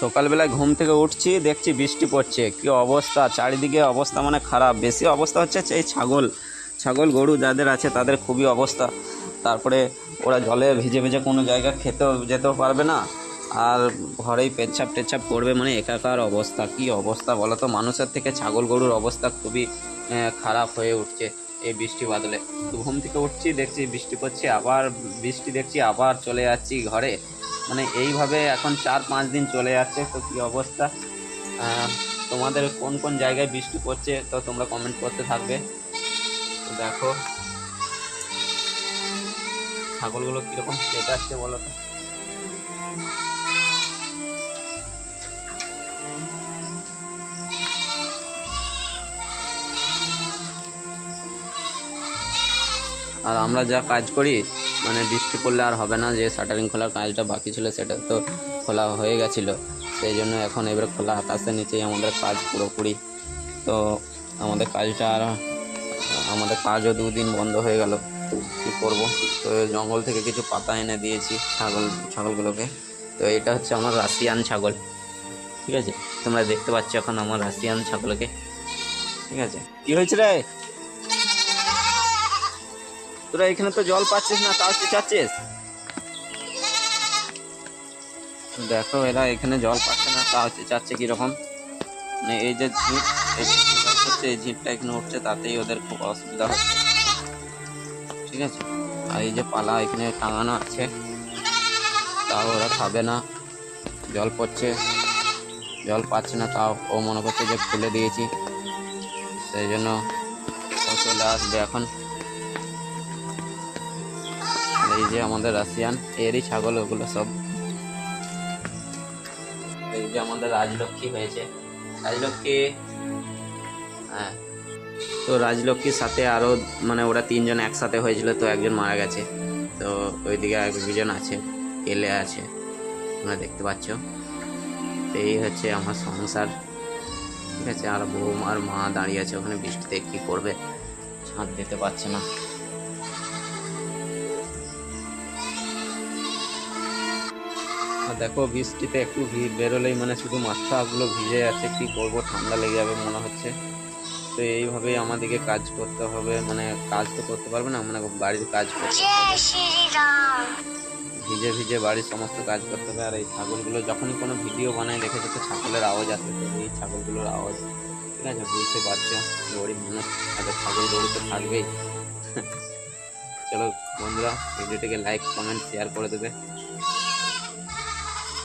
সকালবেলায় ঘুম থেকে উঠছি, দেখছি বৃষ্টি পড়ছে। কি অবস্থা, চারিদিকে অবস্থা মানে খারাপ। বেশি অবস্থা হচ্ছে এই ছাগল গরু যাদের আছে তাদের খুবই অবস্থা। তারপরে ওরা জলে ভিজে ভিজে কোনো জায়গা খেতেও যেতেও পারবে না, আর ঘরেই পেচ্ছাপ টেচ্ছাপ করবে, মানে একাকার অবস্থা। কি অবস্থা বলো তো, মানুষের থেকে ছাগল গরুর অবস্থা খুবই খারাপ হয়ে উঠছে এই বৃষ্টি বাদলে। তো ঘুম থেকে উঠছি, দেখছি বৃষ্টি পড়ছে, আবার বৃষ্টি দেখছি, আবার চলে যাচ্ছি ঘরে। মানে এইভাবে এখন 4-5 দিন চলে যাচ্ছে। তো কী অবস্থা। তোমাদের কোন কোন জায়গায় বৃষ্টি পড়ছে তো তোমরা কমেন্ট করতে থাকবে। তো দেখো ছাগলগুলো কীরকম খেতে আসছে বলো তো। আর আমরা যা কাজ করি, মানে বৃষ্টি পড়লে আর হবে না। যে শাটারিং খোলার কাজটা বাকি ছিল সেটা তো খোলা হয়ে গেছিলো, সেই জন্য এখন এবারে খোলা আকাশের নিচেই আমাদের কাজ পুরোপুরি। তো আমাদের কাজও 2 দিন বন্ধ হয়ে গেল। কী করবো। তো জঙ্গল থেকে কিছু পাতা এনে দিয়েছি ছাগলগুলোকে। তো এটা হচ্ছে আমার রাশিয়ান ছাগল, ঠিক আছে। তোমরা দেখতে পাচ্ছ এখন আমার রাশিয়ান ছাগলকে, ঠিক আছে। কি হয়েছে রে, তোরা এখানে তো জল পাচ্ছিস না, তাও চেঁচাচ্ছিস। দেখো এরা এখানে জল পাচ্ছে না, তাও চেঁচাচ্ছে কিরকম। মানে এই যে ঝিঁট, এই ঝিঁটটা এখানে উঠছে, তাতেই ওদের খুব অসুবিধা হচ্ছে, ঠিক আছে। আর এই যে পালা এখানে টাঙানো আছে, তাও ওরা খাবে না। জল পড়ছে, জল পাচ্ছে না, তাও ও মনে করছে যে খুলে দিয়েছি, সেই জন্য ও চলে আসবে এখন। এই যে আমাদের রাশিয়ান, এরই ছাগল ওগুলো সব। এই যে আমাদের রাজলক্ষ্মী হয়েছে, রাজলক্ষ্মী, হ্যাঁ। তো রাজলক্ষ্মীর সাথে আরও মানে ওরা 3 জন একসাথে হয়েছিল, তো একজন মারা গেছে। তো ওইদিকে আর 2জন আছে, কেলে আছে, তোমরা দেখতে পাচ্ছ। তো এই হচ্ছে আমার সংসার, ঠিক আছে। আর বৌমার মা দাঁড়িয়ে আছে ওখানে, বৃষ্টিতে কী করবে, ছাদ দিতে পারছে না। দেখো বৃষ্টিতে একটু বেরোলেই মানে শুধু মাথাগুলো ভিজে যাচ্ছে। কি করব, ঠান্ডা লেগে যাবে মনে হচ্ছে। তো এইভাবেই আমাদেরকে কাজ করতে হবে, মানে কাজ তো করতে পারবে না, মানে বাড়ির কাজ করতে হবে, ভিজে ভিজে বাড়ির সমস্ত কাজ করতে হবে। আর এই ছাগলগুলো যখনই কোনো ভিডিও বানায় দেখেছো তো ছাগলের আওয়াজ আসে, তো এই ছাগলগুলোর আওয়াজ, ঠিক আছে, বুঝতে পারছো। গরিব মানুষ, তাদের ছাগল গরু তো থাকবেই। চলো বন্ধুরা, ভিডিওটিকে লাইক কমেন্ট শেয়ার করে দেবে।